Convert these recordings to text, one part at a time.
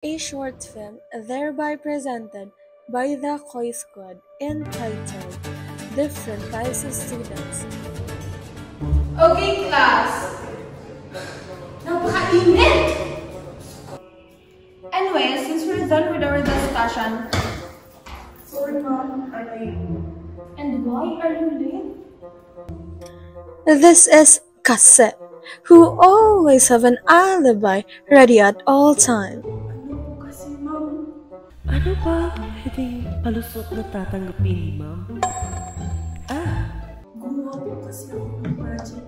A short film thereby presented by the Koi Squad entitled Different Types of Students. Okay, class. Napakainit! Anyway, since we're done with our discussion... Sorry, ma'am. I'm late. And why are you late? This is Kase, who always have an alibi ready at all time. Ano po kasi, ma'am? Ano ba? Hindi palusot na tatanggapin ni ma'am? Gumawa po kasi ako ng project.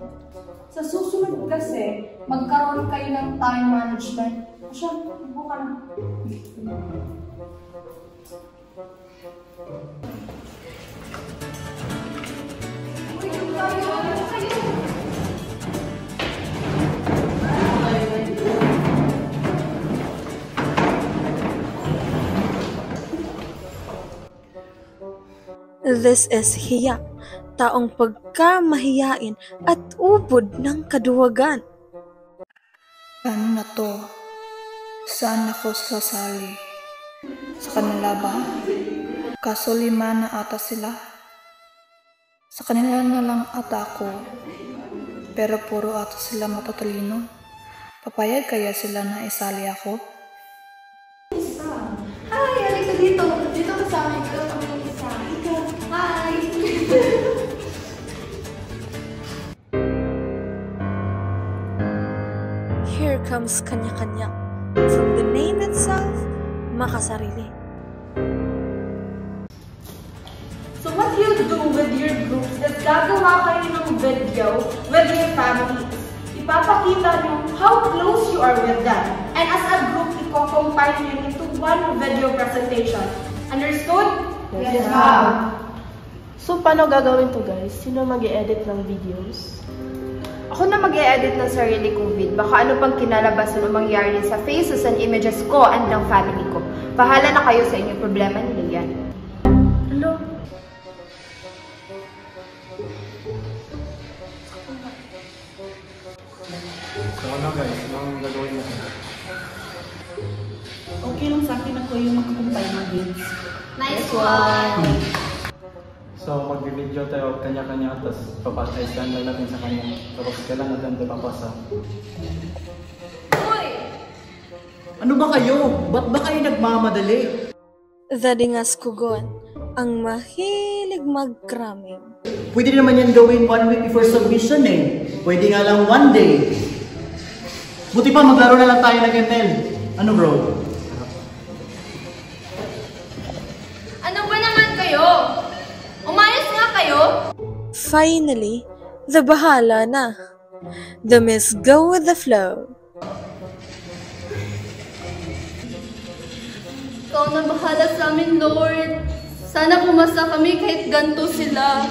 Sa susunod kasi, magkaroon kayo ng time management. Asya, ibo ka na. This is Hiya, taong pagkamahiyain at ubod ng kaduwagan. Ano na to? Saan ako sasali? Sa kanila ba? Kaso 5 na ata sila. Sa kanila na lang ata ako. Pero puro ata sila matatalino. Papayag kaya sila na isali ako? Hi! Halika dito! Dito ka sa amin. Ikaw kami ng isa. Ikaw! Hi! Here comes kanya-kanya. From the name itself, makasarili. So what you do with your groups is gagawa kayo ng video with your families. Ipapakita nyo how close you are with them. And as a group, i-combine nyo into one video presentation. Understood? Yes, ma'am. So, paano gagawin to, guys? Sino mag-i-edit ng videos? Ako na mag-i-edit ng sarili kong vid. Baka ano pang kinalabasan o mangyari sa faces and images ko and ng family ko. Bahala na kayo sa inyong problema ni Lilian. Hello? So ano guys, anong gagawin natin? Okay lang sa akin ako yung makakumpay ng vids. Nice one! So mag-video tayo kanya-kanya tapos papasaysan lang natin sa kanya. Tapos kailangan natin ito papasa. Ano ba kayo? Ba't ba kayo nagmamadali? Dadingas kugon, ang mahilig mag-cramming. Pwede naman yan gawin 1 week before submission eh. Pwede nga lang 1 day. Buti pa maglaro na lang tayo ng ML. Ano bro? Ano ba naman kayo? Umayos nga kayo? Finally, the bahala na. The Miss Go with the Flow. Ikaw na bahala sa amin, Lord. Sana pumasa kami kahit ganito sila.